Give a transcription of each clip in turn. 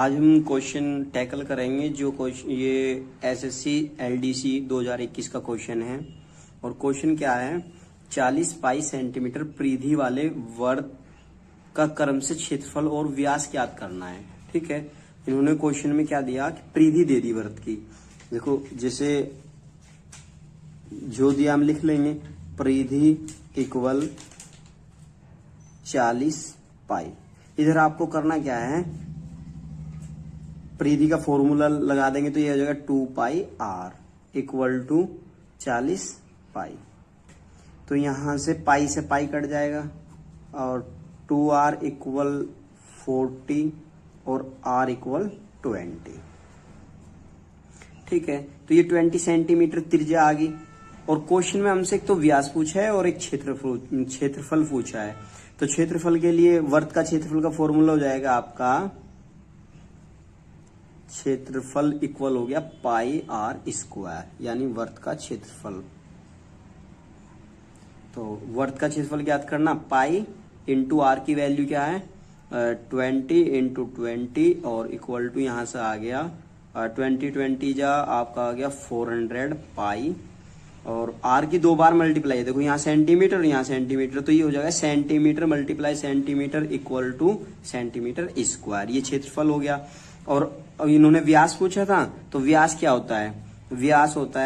आज हम question tackle करेंगे जो क्वेश्चन ये एसएससी एलडीसी 2021 का क्वेश्चन है। और क्वेश्चन क्या है, 40 पाई सेंटीमीटर परिधि वाले वर्ग का क्रम से क्षेत्रफल और व्यास ज्ञात करना है। ठीक है, इन्होंने क्वेश्चन में क्या दिया कि परिधि दे दी वर्ग की। देखो जैसे जो दिया हम लिख लेंगे, परिधि इक्वल 40 पाई। इधर आपको करना क्या है, परिधि का फॉर्मूला लगा देंगे तो ये हो जाएगा 2 पाई r इक्वल टू 40 पाई। तो यहां से पाई कट जाएगा और 2r इक्वल 40 और r इक्वल 20। ठीक है, तो ये 20 सेंटीमीटर त्रिज्या आ गई। और क्वेश्चन में हमसे एक तो व्यास पूछा है और एक क्षेत्रफल पूछा है। तो क्षेत्रफल के लिए वर्ग का क्षेत्रफल का फॉर्मूला हो जाएगा आपका, क्षेत्रफल इक्वल हो गया पाई r स्क्वायर, यानी वर्ग का क्षेत्रफल। तो वर्ग का क्षेत्रफल ज्ञात करना, पाई इंटू r की वैल्यू क्या है 20 इंटू 20 और इक्वल टू यहां से आ गया 20 जा आपका आ गया 400 पाई। और r की 2 बार मल्टीप्लाई, देखो यहाँ सेंटीमीटर और यहाँ सेंटीमीटर, तो ये हो जाएगा centimetre multiply centimetre equal two centimetre square. ये क्षेत्रफल हो गया। और इन्होंने व्यास पूछा था, तो व्यास क्या होता है, व्यास होता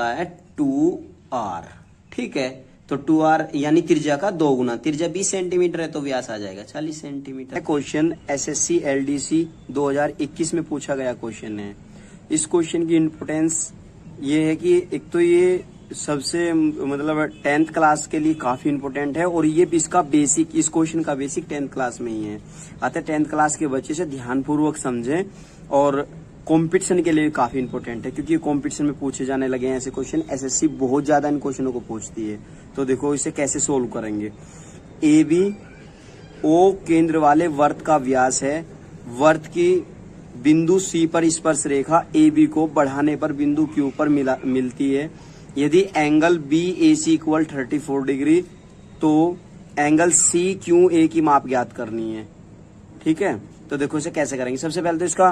है 2r। ठीक है, तो 2r यानी त्रिज्या का 2 गुना, त्रिज्या 20 सेंटीमीटर है तो व्यास आ जाएगा 40 सेंटीमीटर। क्वेश्चन एसएससी एलडीसी 2021 में पूछा गया क्वेश्चन है। इस क्वेश्चन की इंपोर्टेंस ये है कि एक तो ये सबसे मतलब 10th क्लास के लिए काफी इंपॉर्टेंट है और ये इसका बेसिक, इस क्वेश्चन का बेसिक 10th क्लास में ही है। अतः 10th क्लास के बच्चे से ध्यानपूर्वक समझें। और कंपटीशन के लिए काफी इंपॉर्टेंट है क्योंकि कंपटीशन में पूछे जाने लगे हैं ऐसे क्वेश्चन। एसएससी बहुत ज्यादा इन क्वेश्चनों को पूछती है। तो देखो इसे कैसे सोल्व करेंगे। AB O केंद्र वाले वर्ग का व्यास है। वर्ग की बिंदु C पर स्पर्श रेखा AB को बढ़ाने पर बिंदु Q पर मिलती है। यदि एंगल BAC इक्वल 34 डिग्री तो एंगल CQA की माप ज्ञात करनी है। ठीक है, तो देखो इसे कैसे करेंगे। सबसे पहले तो इसका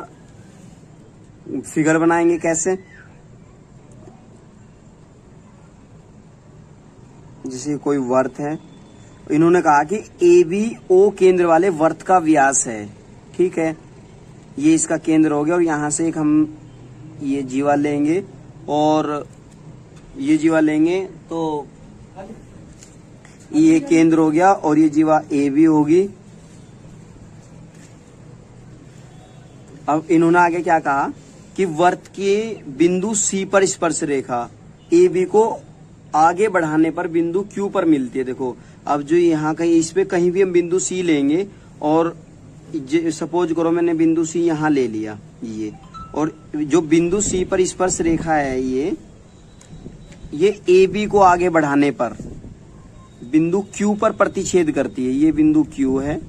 फिगर बनाएंगे। कैसे, जैसे कोई वर्ग है, इन्होंने कहा कि ABO केंद्र वाले वर्ग का व्यास है। ठीक है, ये इसका केंद्र हो गया और यहां से एक हम ये जीवा लेंगे और ये जीवा लेंगे तो ये केंद्र हो गया और ये जीवा AB होगी। अब इन्होंने आगे क्या कहा कि वर्ग के बिंदु C पर स्पर्श रेखा AB को आगे बढ़ाने पर बिंदु Q पर मिलती है। देखो अब जो यहाँ कहीं इस पे कहीं भी हम बिंदु C लेंगे और सपोज करो मैंने बिंदु C यहाँ ले लिया ये, और जो बिंदु C पर स्पर्श रेखा है ये AB को आगे बढ़ाने पर बिंदु Q पर प्रतिच्छेद करती है। ये बिंदु Q है,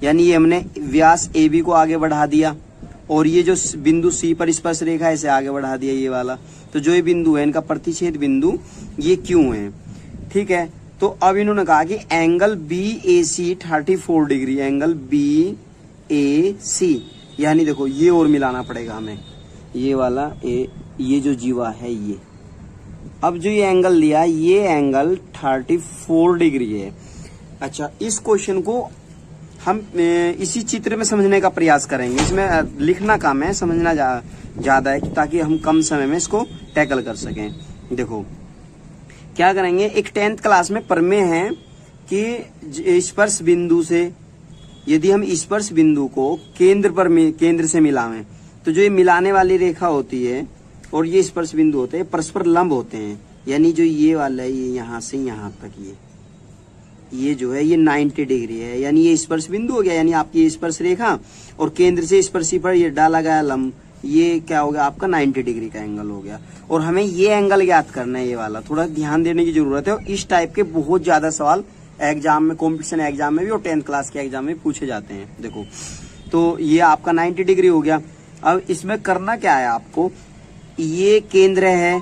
यानी ये हमने व्यास AB को आगे बढ़ा दिया और ये जो बिंदु C पर स्पर्श रेखा है इसे आगे बढ़ा दिया ये वाला। तो जो ये बिंदु है इनका प्रतिच्छेद बिंदु ये Q है। ठीक है, तो अब इन्होंने कहा कि angle BAC 34 degree, angle BAC, यानी देखो ये और मिलाना पड़ेगा हमें, ये वाला ये जो जीवा है ये। अब जो ये एंगल लिया ये एंगल 34 डिग्री है। अच्छा, इस क्वेश्चन को हम इसी चित्र में समझने का प्रयास करेंगे। इसमें लिखना कम है, समझना ज्यादा है ताकि हम कम समय में इसको टैकल कर सकें। देखो क्या करेंगे, एक 10th क्लास में प्रमेय है कि स्पर्श बिंदु से यदि हम स्पर्श बिंदु को केंद्र से मिलावें तो जो ये मिलाने वाली रेखा होती है और ये स्पर्श बिंदु होते हैं परस्पर लंब होते हैं। यानी जो ये वाला है ये यहाँ से यहाँ तक ये जो है ये 90 डिग्री है, यानी ये स्पर्श बिंदु हो गया, यानी आपकी स्पर्श रेखा और केंद्र से स्पर्शी पर ये डाला गया लंब, ये क्या हो गया आपका 90 डिग्री का एंगल हो गया। और हमें ये एंगल ज्ञात करना है, ये वाला थोड़ा ध्यान देने की जरूरत है। और इस टाइप के बहुत ज्यादा सवाल एग्जाम में, कॉम्पिटिशन एग्जाम में भी और 10th क्लास के एग्जाम में पूछे जाते हैं। देखो तो ये आपका 90 डिग्री हो गया। अब इसमें करना क्या है आपको, ये केंद्र है,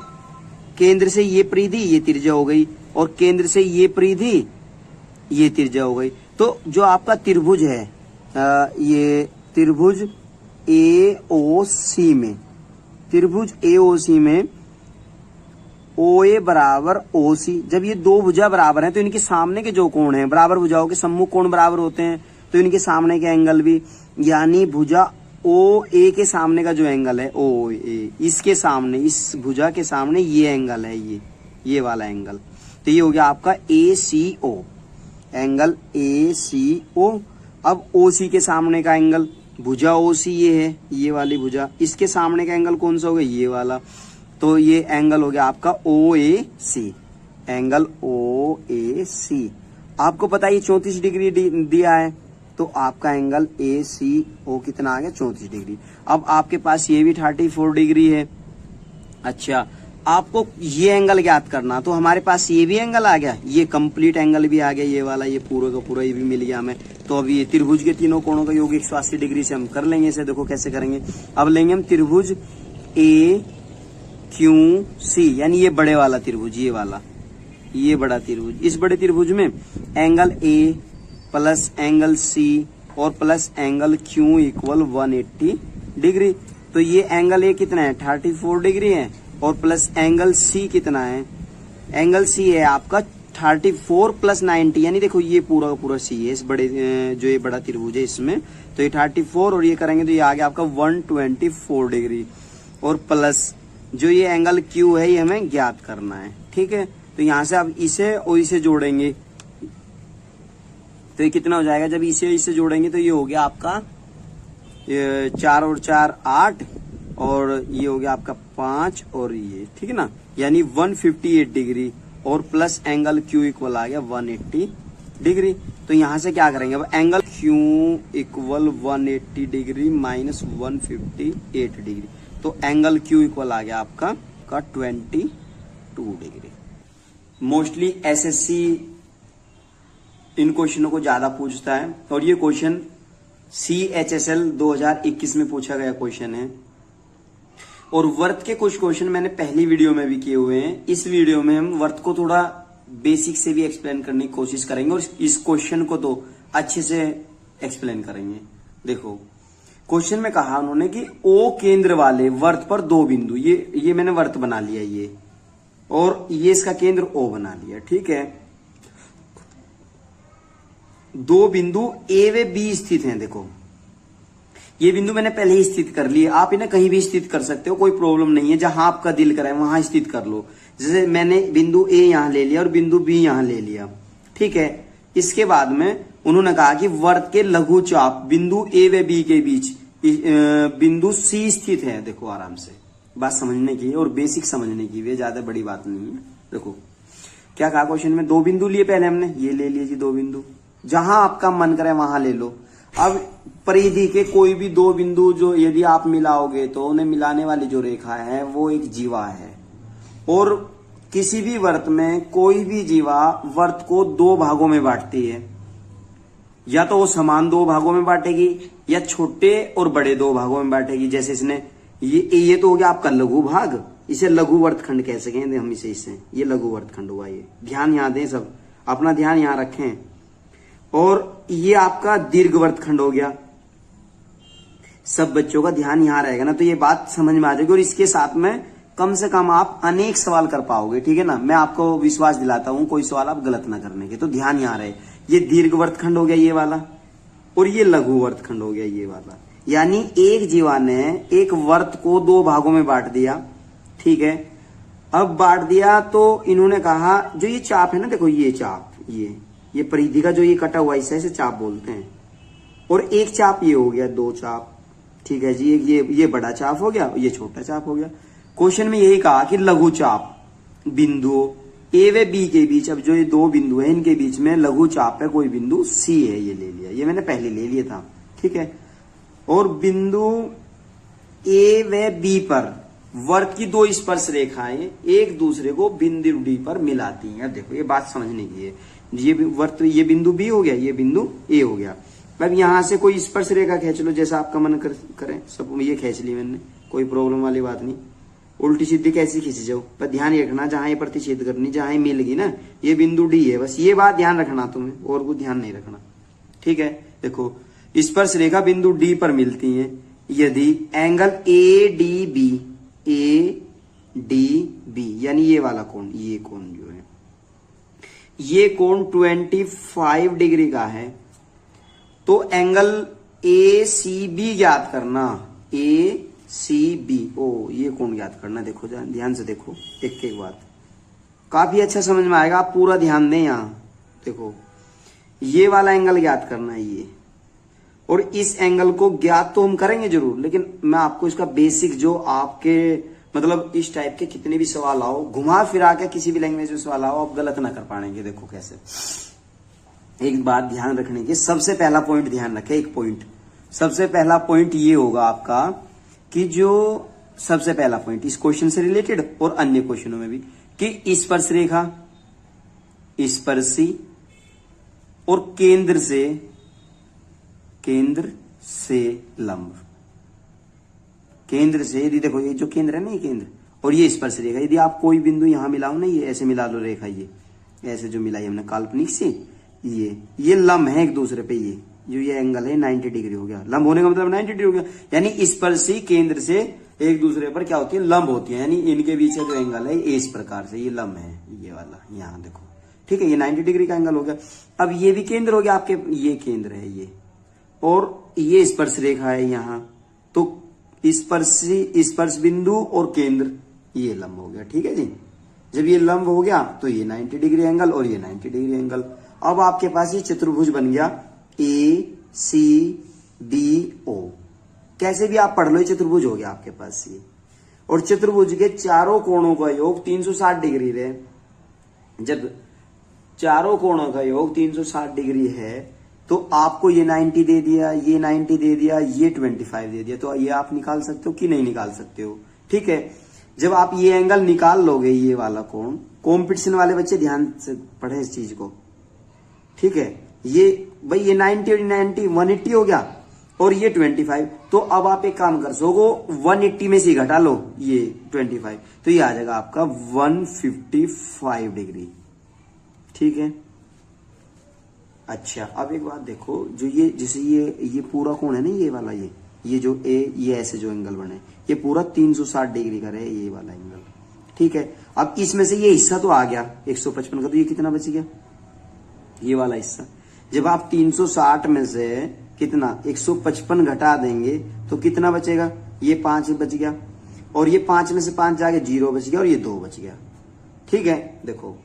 केंद्र से ये परिधि ये त्रिज्या हो गई और केंद्र से ये परिधि ये त्रिज्या हो गई। तो जो आपका त्रिभुज है ये त्रिभुज AOC में, त्रिभुज AOC में OA बराबर OC, जब ये दो भुजा बराबर हैं तो इनके सामने के जो कोण हैं, बराबर भुजाओं के सम्मुख कोण बराबर होते हैं, तो इनके सामने के एंगल भी, यानी भुजा OA के सामने का जो एंगल है OA, इसके सामने, इस भुजा के सामने ये एंगल है, ये वाला एंगल, तो ये हो गया आपका ACO, एंगल ACO। अब OC के सामने का एंगल, भुजा OC ये है, ये वाली भुजा, इसके सामने का एंगल कौन सा हो गया, ये वाला, तो ये एंगल हो गया आपका OAC, एंगल OAC। आपको पता है ये 34 डिग्री दिया है, तो आपका एंगल ACO कितना आ गया, 34 डिग्री। अब आपके पास ये भी 34 डिग्री है। अच्छा, आपको ये एंगल ज्ञात करना, तो हमारे पास ये भी एंगल आ गया, ये कंप्लीट एंगल भी आ गया, ये वाला, ये पूरा का पूरा ये भी मिल गया हमें। तो अब ये त्रिभुज के तीनों कोणों का योग 180 डिग्री से हम कर लेंगे इसे। देखो कैसे करेंगे, अब लेंगे हम त्रिभुज AQC, यानी ये बड़े वाला त्रिभुज, ये वाला, ये बड़ा त्रिभुज। इस बड़े त्रिभुज में angle A plus angle C और plus angle Q equal 180 degree. तो ये एंगल A कितना है, 34 डिग्री है, और प्लस एंगल C कितना है, एंगल C है आपका 34 प्लस 90, यानी देखो ये पूरा का पूरा C है इस बड़े जो ये बड़ा त्रिभुज है इसमें, तो ये 34 और ये करेंगे तो ये आ गया आपका 124 डिग्री, और प्लस जो ये एंगल Q है ये हमें ज्ञात करना है। ठीक है, तो यहां से अब इसे और इसे जोड़ेंगे तो ये कितना हो जाएगा, जब इसे जोड़ेंगे तो ये हो गया आपका 4 और 4 8, और ये हो गया आपका 5 और ये, ठीक है ना, यानी 158 डिग्री, और प्लस एंगल Q इक्वल आ गया 180 डिग्री। तो यहां से क्या करेंगे, अब angle Q equal 180 degree minus 158 degree, तो एंगल Q इक्वल आ गया आपका 22 डिग्री। मोस्टली SSC इन क्वेश्चनों को ज्यादा पूछता है, और ये क्वेश्चन CHSL 2021 में पूछा गया क्वेश्चन है। और वर्त के कुछ क्वेश्चन मैंने पहली वीडियो में भी किए हुए हैं, इस वीडियो में हम वर्त को थोड़ा बेसिक से भी एक्सप्लेन करने की कोशिश करेंगे, और इस क्वेश्चन को तो अच्छे से एक्सप्लेन करेंगे। देखो क्वेश्चन में कहा उन्होंने कि O केंद्र वाले वर्त पर दो बिंदु, ये मैंने वर्त बना लिया ये, और ये इसका केंद्र O बना लिया, ठीक है। दो बिंदु A व B स्थित हैं। देखो ये बिंदु मैंने पहले ही स्थित कर लिए, आप इन्हें कहीं भी स्थित कर सकते हो, कोई प्रॉब्लम नहीं है, जहां आपका दिल करे वहां स्थित कर लो। जैसे मैंने बिंदु A यहां ले लिया और बिंदु B यहां ले लिया, ठीक है। इसके बाद में उन्होंने कहा कि वर्त के लघु चाप बिंदु A व B के बीच बिंदु C स्थित है। देखो आराम से बात समझने की और बेसिक समझने की, वे ज्यादा बड़ी बात नहीं है। देखो क्या कहा क्वेश्चन में, दो बिंदु लिए पहले हमने, ये ले लिए जी दो बिंदु, जहां आपका मन करे वहां ले लो। अब परिधि के कोई भी दो बिंदु जो यदि आप मिलाओगे तो उन्हें मिलाने वाली जो रेखा है वो एक जीवा है, और किसी भी वर्त में कोई भी जीवा वर्त को दो भागों में बांटती है, या तो वो समान दो भागों में बांटेगी या छोटे और बड़े दो भागों में बांटेगी। जैसे इसने ये तो हो गया आपका लघु भाग, इसे लघु वर्तखंड कह सकेंगे हम इसे ये लघु वर्तखंड हुआ। ये ध्यान यहां दें, सब अपना ध्यान यहां रखें। और ये आपका दीर्घ वर्तखंड हो गया, सब बच्चों का ध्यान यहां रहेगा ना, तो ये बात समझ में आ जाएगी, और इसके साथ में कम से कम आप अनेक सवाल कर पाओगे, ठीक है ना। मैं आपको विश्वास दिलाता हूं कोई सवाल आप गलत ना करने के, तो ध्यान यहां रहे। ये दीर्घ वर्तखंड हो गया ये वाला, और ये लघु वर्तखंड हो गया ये वाला। यानी एक जीवा ने एक वर्त को दो भागों में बांट दिया, ठीक है। अब बांट दिया तो इन्होंने कहा जो ये चाप है ना, देखो ये चाप, ये परिधि का जो ये कटा हुआ हिस्सा इसे चाप बोलते हैं, और एक चाप ये हो गया, दो चाप, ठीक है जी। ये बड़ा चाप हो गया, ये छोटा चाप हो गया। क्वेश्चन में यही कहा कि लघु चाप बिंदु A व B के बीच, अब जो ये दो बिंदु है इनके बीच में लघु चाप है कोई बिंदु C है, ये ले लिया, ये मैंने पहले ले लिया था, ठीक है। और बिंदु A व B पर वर्त की दो स्पर्श रेखाएं एक दूसरे को बिंदु D पर मिलाती हैं। देखो ये बात समझने की है, ये वर्त, ये बिंदु B हो गया, ये बिंदु A हो गया। अब यहां से कोई स्पर्श रेखा खींच लो, जैसा आपका मन करें, सब ये खींच ली मैंने, कोई प्रॉब्लम वाली बात नहीं। उल्टी सीधी कैसी खींच जाओ, पर ध्यान रखना जहां ये प्रतिच्छेद करनी, जहां ये मिल गई ना, ये बिंदु D है, बस ये बात ध्यान रखना तुम्हें, और कुछ ध्यान नहीं रखना, ठीक है, देखो स्पर्श रेखा बिंदु डी पर मिलती है यदि एंगल ADB यानी ये वाला कोण, ये कोण जो है ये कोण 25 डिग्री का है, तो एंगल ACB ज्ञात करना, ACB ये कोण ज्ञात करना। देखो ध्यान से देखो, एक बात काफी अच्छा समझ में आएगा, आप पूरा ध्यान दें। यहां देखो ये वाला एंगल ज्ञात करना है ये, और इस एंगल को ज्ञात तो हम करेंगे जरूर, लेकिन मैं आपको इसका बेसिक जो आपके मतलब इस टाइप के कितने भी सवाल आओ, घुमा फिरा के किसी भी लैंग्वेज में सवाल आओ, आप गलत ना कर पाएंगे। देखो कैसे, एक बात ध्यान रखने की, सबसे पहला पॉइंट ध्यान रखें, एक पॉइंट, सबसे पहला पॉइंट ये होगा आपका कि जो सबसे पहला पॉइंट इस क्वेश्चन से रिलेटेड और अन्य क्वेश्चनों में भी, कि स्पर्श रेखा, स्पर्शी और केंद्र से लंब, केंद्र से यदि देखो ये जो केंद्र है ना, ये केंद्र और ये स्पर्श रेखा, यदि आप कोई बिंदु यहां मिलाओ ना, ये ऐसे मिला लो रेखा, ये ऐसे जो मिलाई हमने काल्पनिक से, ये लंब है एक दूसरे पे, ये जो ये एंगल है 90 डिग्री हो गया, लंब होने का मतलब 90 डिग्री हो गया, यानी स्पर्शी केंद्र से एक दूसरे पर क्या होती है, लंब होती है, यानी इनके बीच का जो एंगल है इस प्रकार से ये लंब है, ये वाला यहाँ देखो, ठीक है, ये 90 डिग्री का एंगल हो गया। अब ये भी केंद्र हो गया आपके, ये केंद्र है ये, और ये स्पर्श रेखा है यहाँ, तो स्पर्श बिंदु और केंद्र ये लंब हो गया, ठीक है जी। जब ये लंब हो गया तो ये 90 डिग्री एंगल और ये 90 डिग्री एंगल। अब आपके पास ये चतुर्भुज बन गया ACBO, कैसे भी आप पढ़ लो, ये चतुर्भुज हो गया आपके पास ये, और चतुर्भुज के चारों कोणों का योग 360 डिग्री है। जब चारों कोणों का योग 360 डिग्री है तो आपको ये 90 दे दिया, ये 90 दे दिया, ये 25 दे दिया, तो ये आप निकाल सकते हो कि नहीं निकाल सकते हो, ठीक है। जब आप ये एंगल निकाल लोगे, ये वाला कोण, कॉम्पिटिशन वाले बच्चे ध्यान से पढ़े इस चीज को, ठीक है, ये भाई ये 90 और 90 180 हो गया, और ये 25, तो अब आप एक काम कर सको, 180 में से घटा लो ये 25, तो ये आ जाएगा आपका 155 डिग्री, ठीक है। अच्छा, अब एक बात देखो, जो ये जैसे ये पूरा कोण है ना, ये वाला, ये जो ये ऐसे जो एंगल बने, ये पूरा 360 डिग्री का रहे ये वाला एंगल, ठीक है। अब इसमें से ये हिस्सा तो आ गया 155 का, तो ये कितना बच गया, ये वाला हिस्सा। जब आप 360 में से कितना 155 घटा देंगे तो कितना बचेगा, ये 5 बच गया, और ये 5 में से 5 जाके 0 बच गया, और ये 2 बच गया, ठीक है। देखो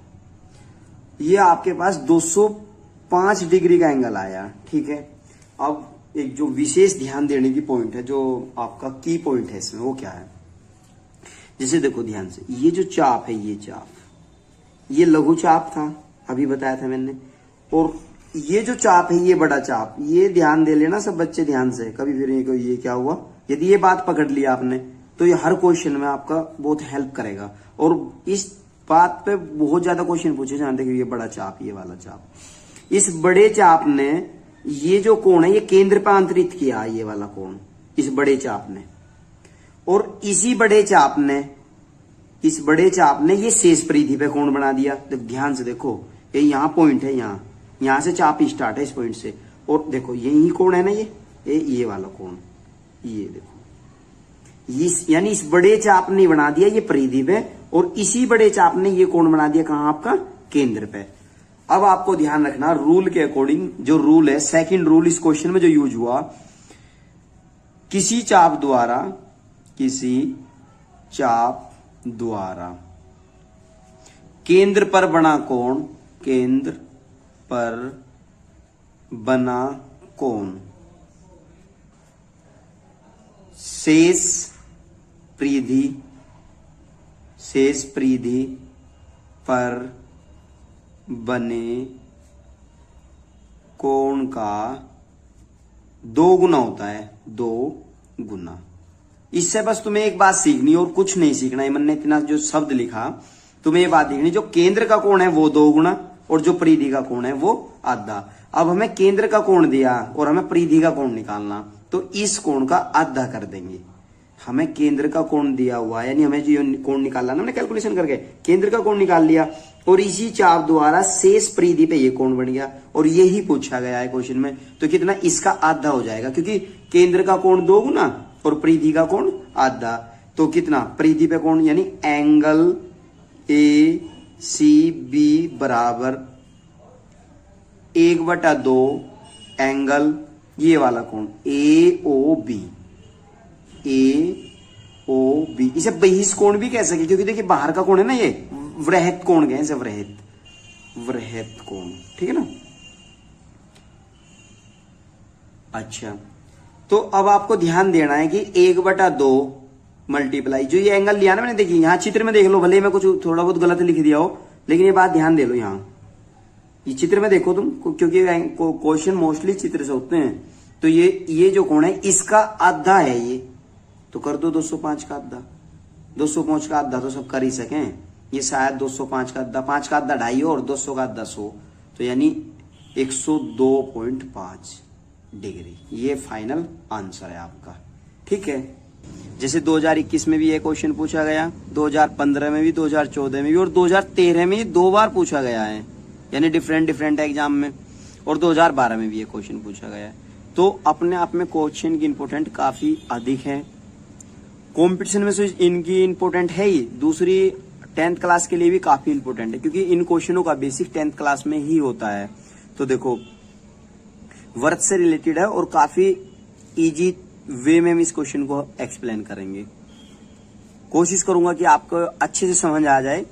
ये आपके पास 205 डिग्री का एंगल आया, ठीक है। अब एक जो विशेष ध्यान देने की पॉइंट है, जो आपका की पॉइंट है इसमें, वो क्या है, जैसे देखो ध्यान से, ये जो चाप है, ये चाप, ये लघु चाप था, अभी बताया था मैंने, और ये जो चाप है, ये बड़ा चाप, ये ध्यान दे लेना सब बच्चे ध्यान से, कभी फिर ये क्या हुआ, यदि ये बात पकड़ लिया आपने तो ये हर क्वेश्चन में आपका बहुत हेल्प करेगा, और इस बात पे बहुत ज्यादा क्वेश्चन पूछे जानते कि ये बड़ा चाप, ये वाला चाप, इस बड़े चाप ने ये जो कोण है ये केंद्र पे आंतरित किया, ये वाला कोण इस बड़े चाप ने, और इसी बड़े चाप ने, इस बड़े चाप ने ये शेष परिधि पे कोण बना दिया। तो ध्यान से देखो, ये यहाँ पॉइंट है, यहाँ से चाप स्टार्ट है इस पॉइंट से, और देखो यही कोण है ना, ये वाला कोण, ये देखो, यानी इस बड़े चाप ने बना दिया ये परिधि पे, और इसी बड़े चाप ने ये कोण बना दिया कहां, आपका केंद्र पे। अब आपको ध्यान रखना, रूल के अकॉर्डिंग जो रूल है, सेकंड रूल इस क्वेश्चन में जो यूज हुआ, किसी चाप द्वारा केंद्र पर बना कोण, केंद्र पर बना कोण शेष परिधि पर बने कोण का 2 गुना होता है, 2 गुना। इससे बस तुम्हें एक बात सीखनी और कुछ नहीं सीखना है, मैंने इतना जो शब्द लिखा, तुम्हें ये बात देखनी, जो केंद्र का कोण है वो 2 गुना, और जो परिधि का कोण है वो आधा। अब हमें केंद्र का कोण दिया और हमें परिधि का कोण निकालना, तो इस कोण का आधा कर देंगे। हमें केंद्र का कोण दिया हुआ है, यानी हमें जो कोण निकालना ना, हमने कैलकुलेशन करके केंद्र का कोण निकाल लिया और इसी चाप द्वारा शेष परिधि पे ये कोण बन गया और यही पूछा गया है क्वेश्चन में। तो कितना, इसका आधा हो जाएगा, क्योंकि केंद्र का कोण 2 गुना और परिधि का कोण आधा। तो कितना, परिधि पे कोण यानी एंगल ACB बराबर 1/2 एंगल ये वाला कोण AOB। इसे बहिष कोण भी कह सके, क्योंकि देखिए बाहर का कोण है ना, ये वृहत कोण गए इसे वृहत कोण, ठीक है ना। अच्छा, तो अब आपको ध्यान देना है कि 1/2 मल्टीप्लाई जो ये एंगल लिया ना मैंने, देखिए यहां चित्र में देख लो, भले मैं कुछ थोड़ा बहुत गलत लिख दिया हो, लेकिन ये बात ध्यान दे लो। यहां ये चित्र में देखो तुम, क्योंकि क्वेश्चन मोस्टली चित्र से होते हैं। तो ये जो कोण है इसका आधा है ये, तो कर दो 205 का आधा। 205 का आधा तो सब कर ही सकें, ये शायद 205 का आधा, 5 का आधा 250 और 200 का आधा 100, तो यानी 102.5 डिग्री। ये फाइनल आंसर है आपका, ठीक है। जैसे 2021 में भी ये क्वेश्चन पूछा गया, 2015 में भी, 2014 में भी और 2013 में 2 बार पूछा गया है, यानी डिफरेंट एग्जाम में, और 2012 में भी ये क्वेश्चन पूछा गया है। तो अपने आप में क्वेश्चन की इंपोर्टेंट काफी अधिक है। कंपटीशन में से इनकी इंपोर्टेंट है ही, दूसरी 10th क्लास के लिए भी काफी इंपोर्टेंट है, क्योंकि इन क्वेश्चनों का बेसिक 10th क्लास में ही होता है। तो देखो वर्थ से रिलेटेड है और काफी इजी वे में हम इस क्वेश्चन को एक्सप्लेन करेंगे। कोशिश करूंगा कि आपको अच्छे से समझ आ जाए।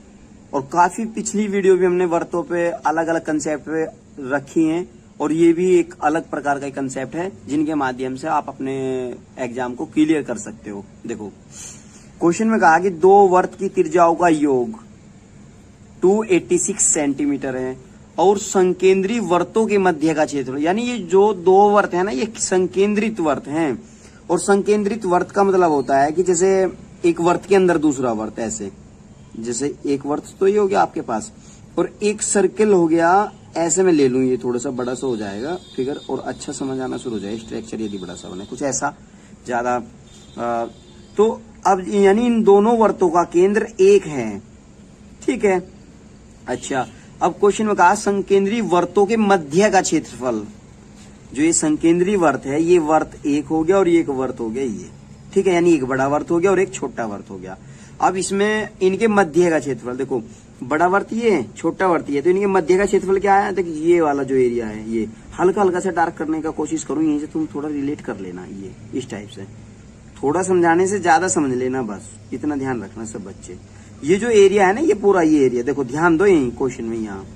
और काफी पिछली वीडियो भी हमने वर्थों पे अलग अलग कंसेप्ट पे रखी हैं, और ये भी एक अलग प्रकार का कंसेप्ट है जिनके माध्यम से आप अपने एग्जाम को क्लियर कर सकते हो। देखो क्वेश्चन में कहा कि 2 वर्त की त्रिज्याओं का योग 286 सेंटीमीटर है और संकेंद्री वर्तों के मध्य का क्षेत्र, यानी ये जो 2 वर्त है ना, ये संकेंद्रित वर्त हैं। और संकेंद्रित वर्त का मतलब होता है कि जैसे एक वर्त के अंदर दूसरा वर्त, ऐसे जैसे एक वर्त तो ये हो गया आपके पास, और एक सर्किल हो गया, ऐसे में ले लूं, ये थोड़ा सा बड़ा सा हो जाएगा फिगर और अच्छा समझ आना शुरू हो जाए स्ट्रक्चर, यदि बड़ा सा बने कुछ ऐसा ज्यादा। तो अब यानी इन दोनों वर्तों का केंद्र एक है, ठीक है। अच्छा, अब क्वेश्चन में कहा संकेंद्री वर्तों के मध्य का क्षेत्रफल, जो ये संकेंद्री वर्त है, ये वर्त एक हो गया और ये एक वर्त हो गया ये, ठीक है, यानी एक बड़ा वर्त हो गया और एक छोटा वर्त हो गया। अब इसमें इनके मध्य का क्षेत्रफल, देखो बड़ा वर्त ये, छोटा वर्त ये, तो इनके मध्य का क्षेत्रफल क्या है, देखिए ये वाला जो एरिया है, ये हल्का हल्का से डार्क करने का कोशिश करूं, यहीं से तुम थोड़ा रिलेट कर लेना, ये इस टाइप से थोड़ा समझाने से ज्यादा समझ लेना, बस इतना ध्यान रखना सब बच्चे। ये जो एरिया है ना, ये पूरा ये एरिया देखो, ध्यान दो यही क्वेश्चन में, यहाँ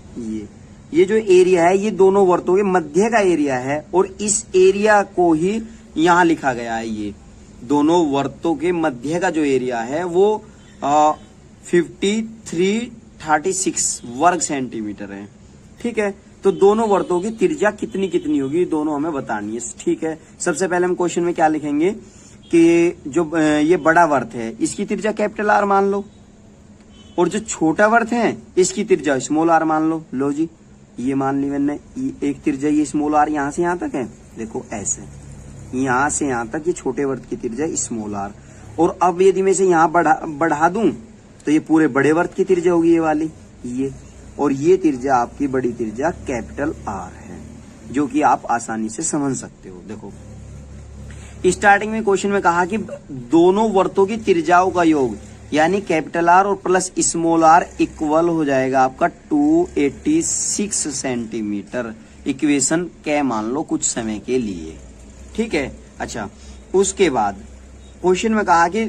ये जो एरिया है, ये दोनों वर्तों के मध्य का एरिया है, और इस एरिया को ही यहाँ लिखा गया है। ये दोनों वर्तों के मध्य का जो एरिया है वो 5336 वर्ग सेंटीमीटर है, ठीक है। तो दोनों वर्तों की त्रिज्या कितनी कितनी होगी, दोनों हमें बतानी है, ठीक है। सबसे पहले हम क्वेश्चन में क्या लिखेंगे कि जो ये बड़ा वर्त है इसकी त्रिज्या कैपिटल आर मान लो, और जो छोटा वर्त है इसकी त्रिज्या स्मॉल आर मान लो। लो जी, ये मान ली मैंने, एक त्रिज्या ये स्मॉल आर यहां से यहां तक है, देखो ऐसे यहां से यहां तक ये छोटे वर्त की त्रिज्या स्मॉल आर। और अब यदि मैं इसे यहां बढ़ा दूं तो ये पूरे बड़े वर्त की त्रिज्या होगी, ये वाली ये, और ये त्रिज्या आपकी बड़ी त्रिज्या कैपिटल आर है, जो कि आप आसानी से समझ सकते हो। देखो स्टार्टिंग में क्वेश्चन में कहा कि दोनों वर्तों की त्रिज्याओं का योग, यानी कैपिटल आर और प्लस स्मॉल आर इक्वल हो जाएगा आपका 286 सेंटीमीटर। इक्वेशन क्या मान लो कुछ समय के लिए, ठीक है। अच्छा, उसके बाद क्वेश्चन में कहा कि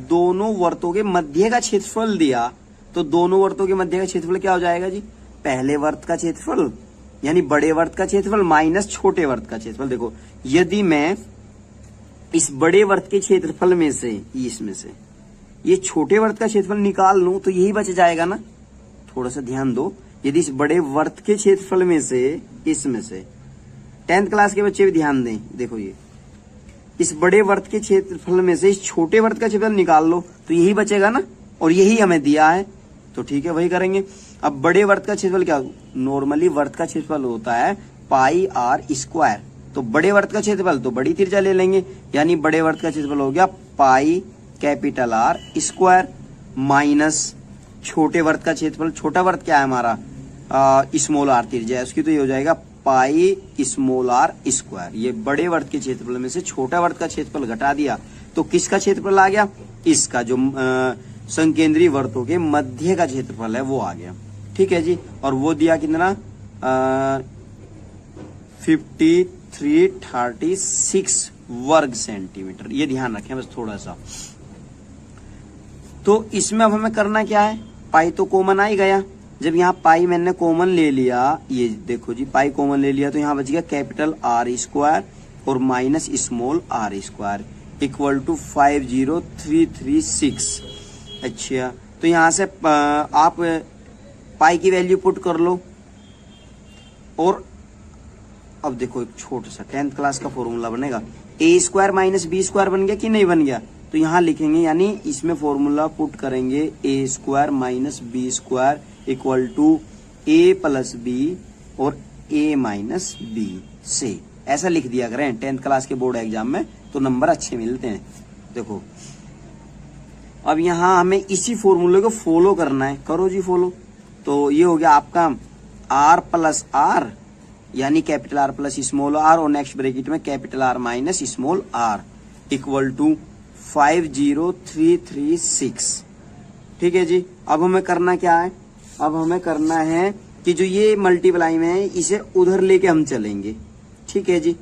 दोनों वर्तों के मध्य का क्षेत्रफल दिया, तो दोनों वर्तों के मध्य का क्षेत्रफल क्या हो जाएगा जी, पहले वर्त का क्षेत्रफल यानी बड़े वर्त का क्षेत्रफल माइनस छोटे वर्त का क्षेत्रफल। देखो यदि मैं इस बड़े वर्त के क्षेत्रफल में से, इसमें से ये छोटे वर्त का क्षेत्रफल निकाल लूं तो यही बच जाएगा ना। थोड़ा सा ध्यान दो, यदि इस बड़े वर्त के क्षेत्रफल में से, इसमें से 10th क्लास के बच्चे भी ध्यान दें, देखो ये इस बड़े वर्त के क्षेत्रफल में से इस छोटे वर्त का क्षेत्रफल निकाल लो तो यही बचेगा ना, और यही हमें दिया है, तो ठीक है वही करेंगे। अब बड़े वर्त का क्षेत्रफल क्या, नॉर्मली वर्त का क्षेत्रफल होता है पाई आर स्क्वायर, तो बड़े वर्त का क्षेत्रफल तो बड़ी त्रिज्या ले लेंगे, यानी बड़े वर्त का क्षेत्रफल हो गया pi capital R square minus छोटे वर्त का क्षेत्रफल, छोटा वर्त क्या है हमारा स्मॉल आर त्रिज्या है उसकी, तो ये हो जाएगा पाई स्मॉल आर स्क्वायर। ये बड़े वर्त के क्षेत्रफल में से छोटा वर्त का क्षेत्रफल घटा दिया तो किसका क्षेत्रफल आ गया, इसका जो संकेंद्रीय वर्तों के मध्य का क्षेत्रफल है वो आ गया। ठीक है जी, और वो दिया कितना 5336 वर्ग सेंटीमीटर। ये ध्यान रखें बस थोड़ा सा। तो इसमें अब हमें करना क्या है, पाई तो कॉमन आ ही गया। जब यहाँ पाई मैंने कॉमन ले लिया, ये देखो जी पाई कॉमन ले लिया तो यहाँ बच गया कैपिटल आर स्क्वायर और minus small R square equal to 50336। अच्छा, तो यहाँ से आप पाई की वैल्यू पुट कर लो। और अब देखो एक छोटा सा 10th क्लास का फॉर्मूला बनेगा, ए स्क्वायर माइनस बी स्क्वायर बन गया कि नहीं बन गया, तो यहाँ लिखेंगे यानी इसमें फॉर्मूला पुट करेंगे A square minus B square equal to A plus B और ए माइनस बी से, ऐसा लिख दिया करें 10th क्लास के बोर्ड एग्जाम में, तो नंबर अच्छे मिलते हैं। देखो अब यहाँ हमें इसी फॉर्मूले को फॉलो करना है, करो जी फॉलो। तो ये हो गया आपका आर प्लस आर यानी capital R plus small R और नेक्स्ट ब्रैकेट में capital R minus small R equal to 50336। ठीक है जी, अब हमें करना क्या है, अब हमें करना है कि जो ये मल्टीप्लाई में है इसे उधर लेके हम चलेंगे। ठीक है जी,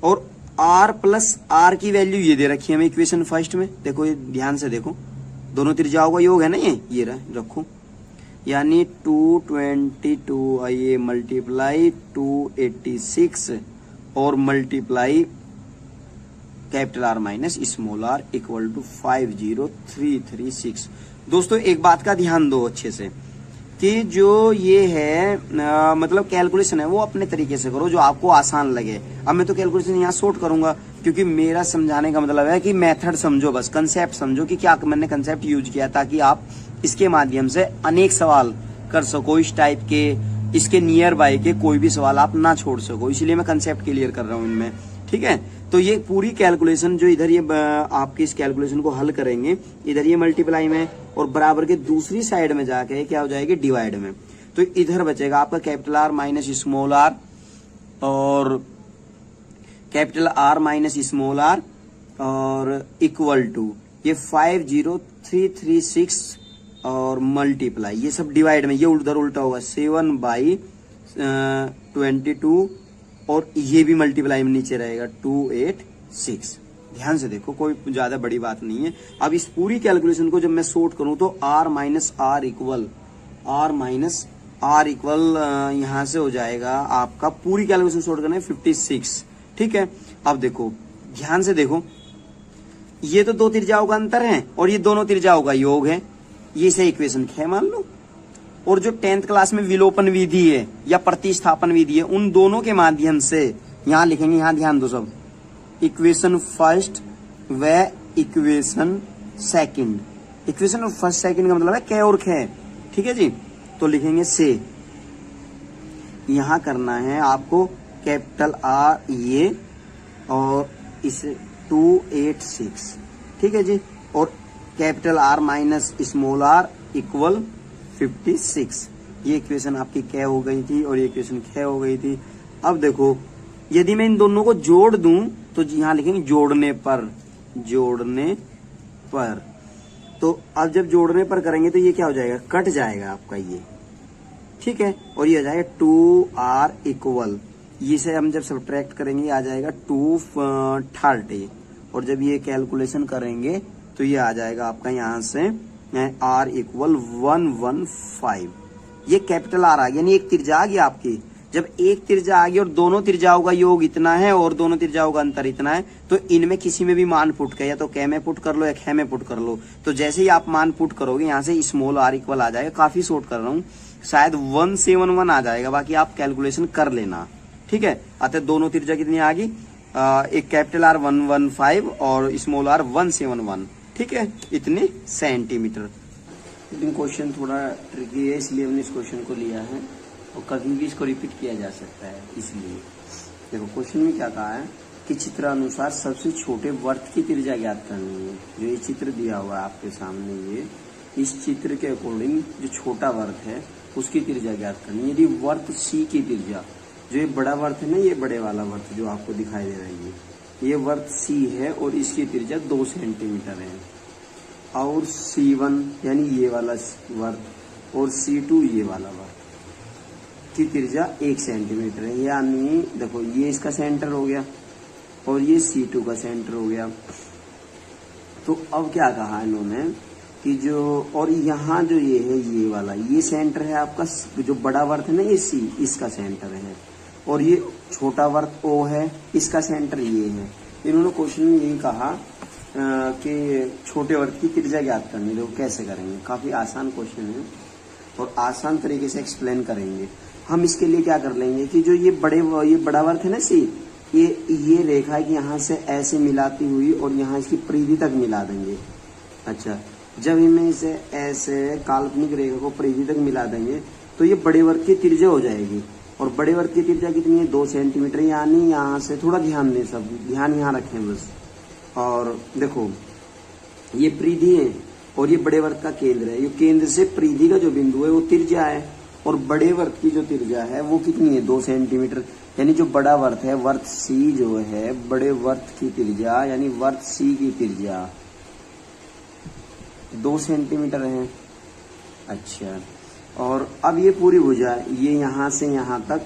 और r प्लस आर की वैल्यू ये दे रखी है हमें इक्वेशन फर्स्ट में। देखो ये ध्यान से देखो, दोनों त्रिज्याओं का योग है ना ये रखो, यानी 222 ये मल्टीप्लाई 286 और multiply capital R minus small R equal to 50336। दोस्तों एक बात का ध्यान दो अच्छे से कि जो ये है मतलब कैलकुलेशन है वो अपने तरीके से करो जो आपको आसान लगे। अब मैं तो कैलकुलेशन यहाँ शॉर्ट करूंगा क्योंकि मेरा समझाने का मतलब है कि मेथड समझो, बस कंसेप्ट समझो कि क्या मैंने कंसेप्ट यूज किया, ताकि आप इसके माध्यम से अनेक सवाल कर सको इस टाइप के, इसके नियर बाय के कोई भी सवाल आप ना छोड़ सको, इसलिए मैं कंसेप्ट क्लियर कर रहा हूँ इनमें। ठीक है, तो ये पूरी कैलकुलेशन जो इधर ये आपके इस कैलकुलेशन को हल करेंगे, इधर ये मल्टीप्लाई में और बराबर के दूसरी साइड में जाके क्या हो जाएगी डिवाइड में, तो इधर बचेगा आपका capital R minus small R और capital R minus small R और इक्वल टू ये 50336 और मल्टीप्लाई ये सब डिवाइड में, ये उधर उल्टा होगा 7/22 और ये भी मल्टीप्लाई में नीचे रहेगा 286। ध्यान से देखो, कोई ज्यादा बड़ी बात नहीं है। अब इस पूरी कैलकुलेशन को जब मैं सॉर्ट करूं तो r माइनस आर इक्वल यहां से हो जाएगा आपका, पूरी कैलकुलेशन सॉर्ट करना है 56। ठीक है, अब देखो ध्यान से देखो, ये तो दो त्रिज्याओं का अंतर है और ये दोनों त्रिज्याओं का योग है, ये से इक्वेशन 6 मान लो। और जो 10th क्लास में विलोपन विधि है या प्रतिस्थापन विधि है, उन दोनों के माध्यम से यहां लिखेंगे, यहां ध्यान दो सब, इक्वेशन फर्स्ट व equation second. Equation first second का मतलब है क और ख। ठीक है जी, तो लिखेंगे से, यहां करना है आपको कैपिटल आर ये और इसे 286। ठीक है जी, और capital R minus small R equal 56। ये इक्वेशन आपकी क हो गई थी और ये इक्वेशन ख हो गई थी। अब देखो यदि मैं इन दोनों को जोड़ दूं तो यहाँ लिखेंगे जोड़ने पर। तो अब जब जोड़ने पर करेंगे तो ये क्या हो जाएगा, कट जाएगा आपका ये। ठीक है, और ये आ जाएगा 2r इक्वल, ये से हम जब सब्ट्रैक्ट करेंगे आ जाएगा 230 और जब ये कैलकुलेशन करेंगे तो ये आ जाएगा आपका यहाँ से r इक्वल 115। ये कैपिटल आर आ गया, यानी एक त्रिज्या आ गई आपकी। जब एक त्रिज्या आ गई और दोनों त्रिज्याओं का योग इतना है और दोनों त्रिज्याओं का अंतर इतना है, तो इनमें किसी में भी मान पुट कर, या तो क में पुट कर लो या ख में पुट कर लो। तो जैसे ही आप मान पुट करोगे यहाँ से स्मॉल आर इक्वल आ जाएगा, काफी शॉर्ट कर रहा हूँ, शायद 171 आ जाएगा, बाकी आप कैलकुलेशन कर लेना। ठीक है, अतः दोनों त्रिज्या कितनी आ गई, एक कैपिटल आर 115 और स्मॉल आर 171। ठीक है, इतने सेंटीमीटर। लेकिन क्वेश्चन थोड़ा ट्रिकी है इसलिए हमने इस क्वेश्चन को लिया है और कभी भी इसको रिपीट किया जा सकता है, इसलिए देखो क्वेश्चन में क्या कहा है के चित्र अनुसार सबसे छोटे वर्त की त्रिज्या ज्ञात करनी है। जो ये चित्र दिया हुआ है आपके सामने, ये इस चित्र के अकॉर्डिंग जो छोटा वर्त है उसकी त्रिज्या ज्ञात करनी है। यदि वर्त सी की त्रिज्या, जो ये बड़ा वर्त है ना, ये बड़े वाला वर्त जो आपको दिखाई दे रहा है, ये वर्त सी है और इसकी त्रिज्या 2 सेंटीमीटर है, और C1 यानी ये वाला वर्त और C2 ये वाला वर्त की त्रिज्या 1 सेंटीमीटर है। यानी देखो ये इसका सेंटर हो गया और ये C2 का सेंटर हो गया। तो अब क्या कहा इन्होंने कि जो, और यहाँ जो ये है ये वाला, ये सेंटर है आपका, जो बड़ा वर्त है ना ये C, इसका सेंटर है, और ये छोटा वर्त O है, इसका सेंटर ये है। इन्होंने क्वेश्चन में यही कहा कि छोटे वर्त की त्रिज्या ज्ञात करनी है। देखो कैसे करेंगे, काफी आसान क्वेश्चन है और आसान तरीके से एक्सप्लेन करेंगे। हम इसके लिए क्या कर लेंगे कि जो ये बड़ा वर्त है ना C, ये रेखा की यहाँ से ऐसे मिलाती हुई और यहाँ इसकी परिधि तक मिला देंगे। अच्छा, जब इनमें इसे ऐसे काल्पनिक रेखा को परिधि तक मिला देंगे तो ये बड़े वर्त की त्रिज्या हो जाएगी। और बड़े वर्त की त्रिज्या कितनी है? 2 सेंटीमीटर। यानी यहाँ से थोड़ा ध्यान दें, सब ध्यान यहाँ रखें बस। और देखो ये परिधि है और ये बड़े वर्त का केंद्र है। ये केंद्र से परिधि का जो बिंदु है वो त्रिज्या है, और बड़े वर्त की जो त्रिज्या है वो कितनी है? 2 सेंटीमीटर। यानी जो बड़ा वर्त है, वर्त सी जो है, बड़े वर्त की त्रिज्या यानी वर्त सी की त्रिज्या 2 सेंटीमीटर है। अच्छा, और अब ये पूरी भुजा, ये यहाँ से यहाँ तक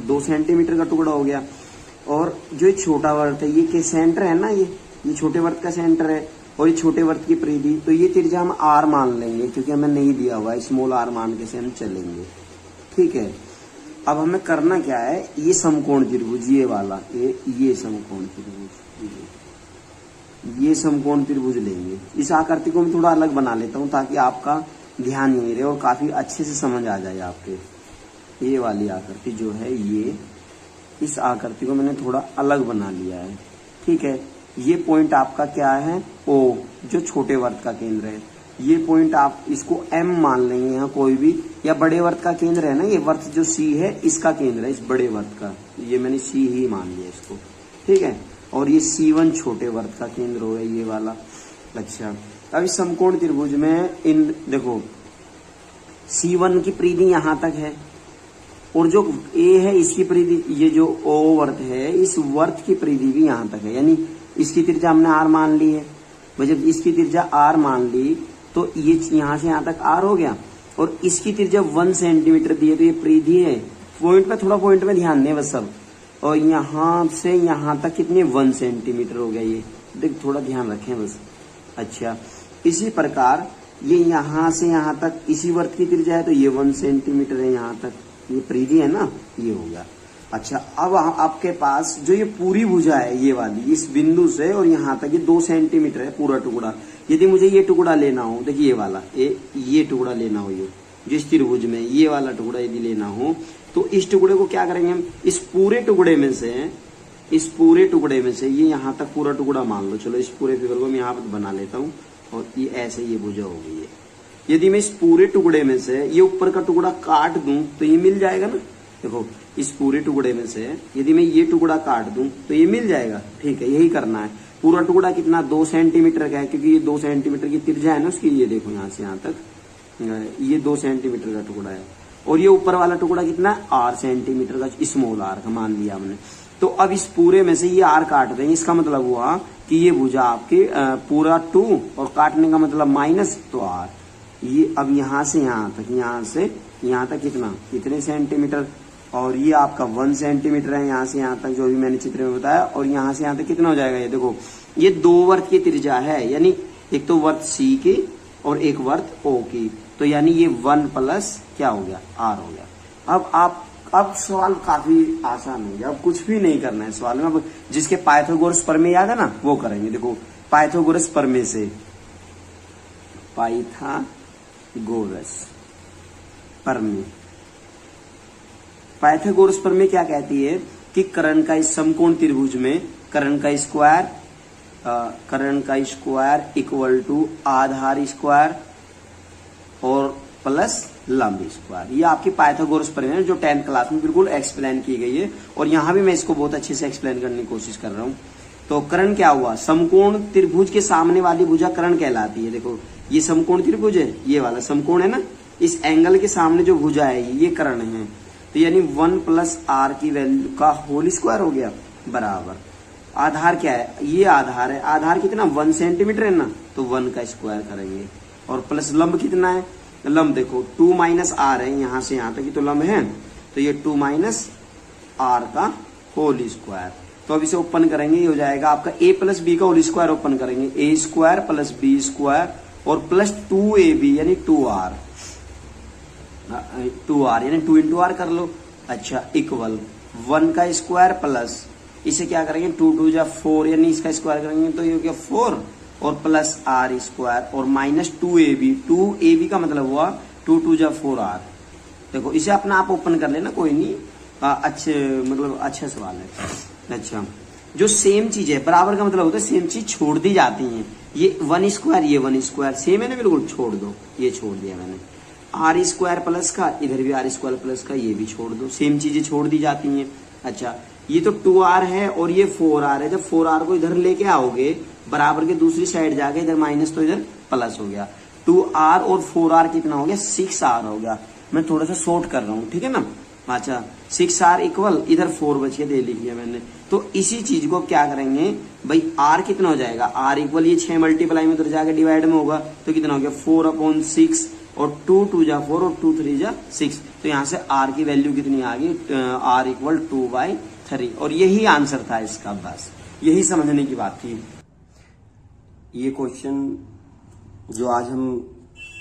2 सेंटीमीटर का टुकड़ा हो गया। और जो छोटा वर्त है, ये के सेंटर है ना, ये छोटे वर्त का सेंटर है, और ये छोटे वर्त की परिधि, तो ये त्रिज्या हम R मान लेंगे क्योंकि हमें नहीं दिया हुआ है, स्मॉल r मान के से हम चलेंगे। ठीक है, अब हमें करना क्या है, ये समकोण त्रिभुज, ये वाला ये समकोण त्रिभुज, ये समकोण त्रिभुज लेंगे। इस आकृति को मैं थोड़ा अलग बना लेता हूँ ताकि आपका ध्यान नहीं रहे और काफी अच्छे से समझ आ जाए आपके। ये वाली आकृति जो है, ये इस आकृति को मैंने थोड़ा अलग बना लिया है। ठीक है, ये पॉइंट आपका क्या है? O, जो छोटे वर्त का केंद्र है। ये पॉइंट आप इसको M मान लेंगे यहाँ कोई भी, या बड़े वर्त का केंद्र है ना, ये वर्त जो C है इसका केंद्र है, इस बड़े वर्त का, ये मैंने C ही मान लिया इसको। ठीक है, और ये C1 छोटे वर्त का केंद्र हो गया, ये वाला। अच्छा, अब इस समकोण त्रिभुज में इन देखो C1 की परिधि यहाँ तक है, और जो A है इसकी परिधि, ये जो O वर्त है इस वर्त की परिधि भी यहाँ तक है। यानी इसकी त्रिज्या हमने R मान ली है। जब इसकी त्रिज्या R मान ली तो ये यहाँ से यहाँ तक R हो गया, और इसकी त्रिज्या 1 सेंटीमीटर दी है, तो ये परिधि है। पॉइंट में ध्यान दें बस सब। और यहाँ से यहाँ तक कितने? 1 सेंटीमीटर हो गया। ये देख, थोड़ा ध्यान रखें बस। अच्छा, इसी प्रकार ये यहाँ से यहाँ तक इसी वर्त की त्रिज्या है, तो ये 1 सेंटीमीटर है यहाँ तक, ये परिधि है ना, ये हो गया। अच्छा, अब आपके पास जो ये पूरी भुजा है, ये वाली, इस बिंदु से और यहाँ तक ये 2 सेंटीमीटर है पूरा टुकड़ा। यदि मुझे ये टुकड़ा लेना हो, देखिए ये वाला, ये टुकड़ा लेना हो, ये जिस त्रिभुज में ये वाला टुकड़ा यदि लेना हो, तो इस टुकड़े को क्या करेंगे हम? इस पूरे टुकड़े में से ये यहाँ तक पूरा टुकड़ा मान लो। चलो, इस पूरे फिगर को मैं यहाँ पर बना लेता हूँ, और ये ऐसे ये भुजा हो गई है। यदि मैं इस पूरे टुकड़े में से ये ऊपर का टुकड़ा काट दूं तो ये मिल जाएगा ना। देखो, इस पूरे टुकड़े में से यदि मैं ये टुकड़ा काट दूं तो ये मिल जाएगा। ठीक है, यही करना है। पूरा टुकड़ा कितना? 2 सेंटीमीटर का है, क्योंकि ये 2 सेंटीमीटर की त्रिज्या है ना उसकी। ये देखो यहाँ से यहाँ तक ये 2 सेंटीमीटर का टुकड़ा है, और ये ऊपर वाला टुकड़ा कितना? R सेंटीमीटर का, स्मॉल r का मान लिया हमने। तो अब इस पूरे में से ये R काट देंगे। इसका मतलब हुआ कि ये भुजा आपके पूरा 2, और काटने का मतलब माइनस, तो R। ये अब यहाँ से यहाँ तक कितने सेंटीमीटर? और ये आपका 1 सेंटीमीटर है यहाँ से यहाँ तक, जो भी मैंने चित्र में बताया। और यहाँ से यहाँ तक कितना हो जाएगा? ये देखो, ये 2 वर्त की त्रिज्या है, यानी एक तो वर्त C की और एक वर्त O की, तो यानी ये 1 प्लस क्या हो गया? R हो गया। अब सवाल काफी आसान हो गया। अब कुछ भी नहीं करना है सवाल में। अब जिसके पाइथागोरस प्रमेय याद है ना, वो करेंगे। देखो, पाइथागोरस प्रमेय से, पाइथागोरस प्रमेय क्या कहती है कि कर्ण का इस समकोण त्रिभुज में कर्ण का स्क्वायर इक्वल टू आधार स्क्वायर, और प्लस लंब स्क्वायर। ये आपकी पाइथागोरस प्रमेय है जो 10th क्लास में बिल्कुल एक्सप्लेन की गई है, और यहाँ भी मैं इसको बहुत अच्छे से एक्सप्लेन करने की कोशिश कर रहा हूँ। तो कर्ण क्या हुआ, समकोण त्रिभुज के सामने वाली भुजा कर्ण कहलाती है। देखो ये समकोण त्रिभुज है, ये वाला समकोण है ना, इस एंगल के सामने जो भुजा है ये कर्ण है। तो यानी 1 प्लस आर की वैल्यू का होल स्क्वायर हो गया बराबर। आधार क्या है, ये आधार है, आधार कितना 1 सेंटीमीटर है ना, तो 1 का स्क्वायर करेंगे। और प्लस लंब कितना है, लंब देखो 2 माइनस आर है, यहां से यहां तक ही तो लंब है, तो ये 2 माइनस आर का होल स्क्वायर। तो अब इसे ओपन करेंगे, ये हो जाएगा आपका a प्लस बी का होल स्क्वायर ओपन करेंगे, a square plus B square और प्लस 2ab यानी 2r, 2r यानी 2 इंटू आर कर लो। अच्छा इक्वल 1 का स्क्वायर प्लस इसे क्या करेंगे 2 2 जा 4 यानी इसका स्क्वायर करेंगे तो ये हो गया 4 और प्लस आर स्क्वायर और माइनस 2ab का मतलब हुआ 2 2 जा 4r। देखो इसे अपना आप ओपन कर लेना, कोई नहीं, अच्छे मतलब अच्छा सवाल है। अच्छा जो सेम चीज है, बराबर का मतलब होता है सेम चीज छोड़ दी जाती है। ये 1 स्क्वायर ये 1 स्क्वायर सेम है ना, बिल्कुल छोड़ दो, ये छोड़ दिया मैंने। आर स्क्वायर प्लस का इधर भी आर स्क्वायर प्लस का ये भी छोड़ दो, सेम चीजें छोड़ दी जाती हैं। अच्छा ये तो 2r है और ये 4r है, जब 4r को इधर लेके आओगे बराबर के दूसरी साइड जाके इधर माइनस तो इधर प्लस हो गया, 2r और 4r कितना हो गया 6r हो गया। मैं थोड़ा सा शॉर्ट कर रहा हूँ, ठीक है ना। अच्छा 6r इक्वल इधर 4 बचे दे लिखिए मैंने। तो इसी चीज को क्या करेंगे भाई, r कितना हो जाएगा, r इक्वल ये 6 मल्टीप्लाई में उधर जाके डिवाइड में होगा तो कितना हो गया 4/6 और 2 2 जा 4 और 2 3 जा 6। तो यहाँ से r की वैल्यू कितनी आ गई, r इक्वल 2/3। और यही आंसर था इसका, बस यही समझने की बात थी। ये क्वेश्चन जो आज हम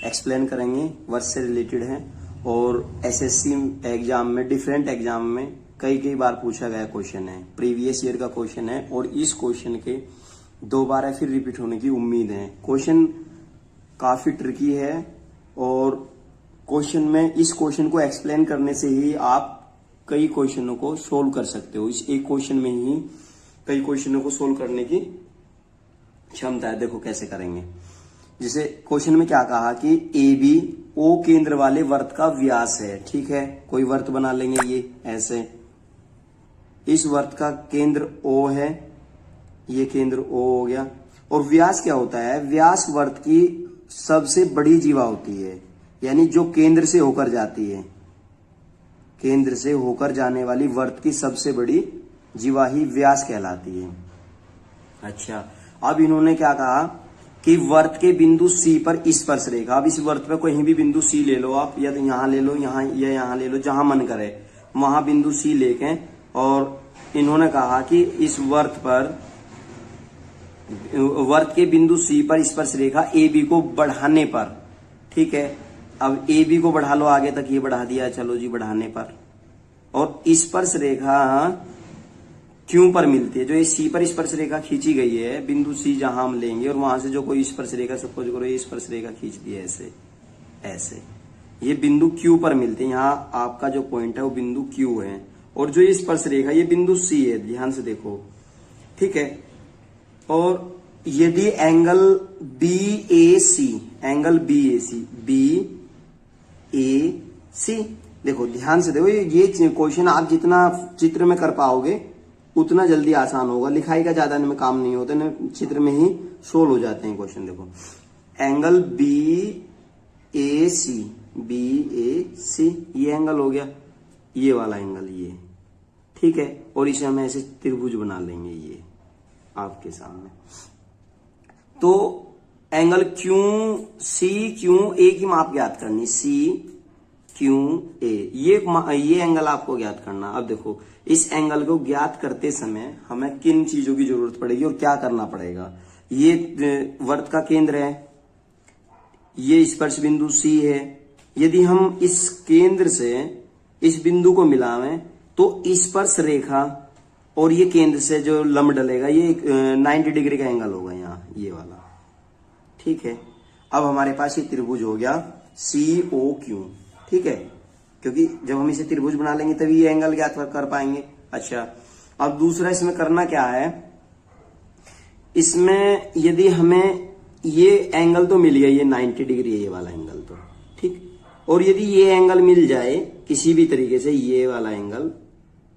एक्सप्लेन करेंगे वर्ष से रिलेटेड है और एसएससी एग्जाम में, डिफरेंट एग्जाम में कई बार पूछा गया क्वेश्चन है, प्रीवियस ईयर का क्वेश्चन है और इस क्वेश्चन के दोबारा फिर रिपीट होने की उम्मीद है। क्वेश्चन काफी ट्रिकी है और क्वेश्चन में इस क्वेश्चन को एक्सप्लेन करने से ही आप कई क्वेश्चनों को सोल्व कर सकते हो। इस एक क्वेश्चन में ही कई क्वेश्चनों को सोल्व करने की क्षमता है। देखो कैसे करेंगे, जैसे क्वेश्चन में क्या कहा कि ए बी ओ केंद्र वाले वर्त का व्यास है, ठीक है। कोई वर्त बना लेंगे, ये ऐसे, इस वर्त का केंद्र ओ है, ये केंद्र ओ हो गया। और व्यास क्या होता है, व्यास वर्त की सबसे बड़ी जीवा होती है, यानी जो केंद्र से होकर जाती है, केंद्र से होकर जाने वाली वर्त की सबसे बड़ी जीवा ही व्यास कहलाती है। अच्छा अब इन्होंने क्या कहा कि वर्त के बिंदु सी पर स्पर्श रेखा, अब इस वर्त पे कहीं भी बिंदु सी ले लो आप, या तो यहां ले लो, यहां या यहां ले लो, जहां मन करे वहां बिंदु सी लेके, और इन्होंने कहा कि इस वर्त पर, वर्त के बिंदु सी पर स्पर्श रेखा ए बी को बढ़ाने पर, ठीक है। अब ए बी को बढ़ा लो आगे तक, ये बढ़ा दिया, चलो जी बढ़ाने पर, और स्पर्श रेखा क्यों पर मिलती है, जो ये सी पर स्पर्श रेखा खींची गई है, बिंदु सी जहां हम लेंगे और वहां से जो कोई स्पर्श रेखा, सपोज करो ये स्पर्श रेखा खींच दी है ऐसे ऐसे, ये बिंदु क्यू पर मिलते हैं। यहाँ आपका जो पॉइंट है वो बिंदु क्यू है और जो ये स्पर्श रेखा ये बिंदु सी है, ध्यान से देखो, ठीक है। और यदि एंगल बी ए सी, एंगल बी ए सी, देखो ध्यान से देखो, ये क्वेश्चन आप जितना चित्र में कर पाओगे उतना जल्दी आसान होगा, लिखाई का ज्यादा में काम नहीं होता, चित्र में ही सोल्व हो जाते हैं क्वेश्चन। देखो एंगल बी ए सी, ये एंगल हो गया, ये वाला एंगल ये, ठीक है। और इसे हम ऐसे त्रिभुज बना लेंगे ये आपके सामने। तो angle Q C Q A की माप ज्ञात करनी, सी क्यू ए, ये एंगल आपको ज्ञात करना। अब देखो इस एंगल को ज्ञात करते समय हमें किन चीजों की जरूरत पड़ेगी और क्या करना पड़ेगा। ये वर्त का केंद्र है, ये स्पर्श बिंदु सी है, यदि हम इस केंद्र से इस बिंदु को मिलावें तो स्पर्श रेखा और ये केंद्र से जो लंब डलेगा ये 90 डिग्री का एंगल होगा यहाँ, ये वाला, ठीक है। अब हमारे पास ये त्रिभुज हो गया COQ, ठीक है, क्योंकि जब हम इसे त्रिभुज बना लेंगे तभी ये एंगल ज्ञात कर पाएंगे। अच्छा अब दूसरा इसमें करना क्या है, इसमें यदि हमें ये एंगल तो मिल गया, ये 90 डिग्री है ये वाला एंगल, तो ठीक, और यदि ये एंगल मिल जाए किसी भी तरीके से, ये वाला एंगल,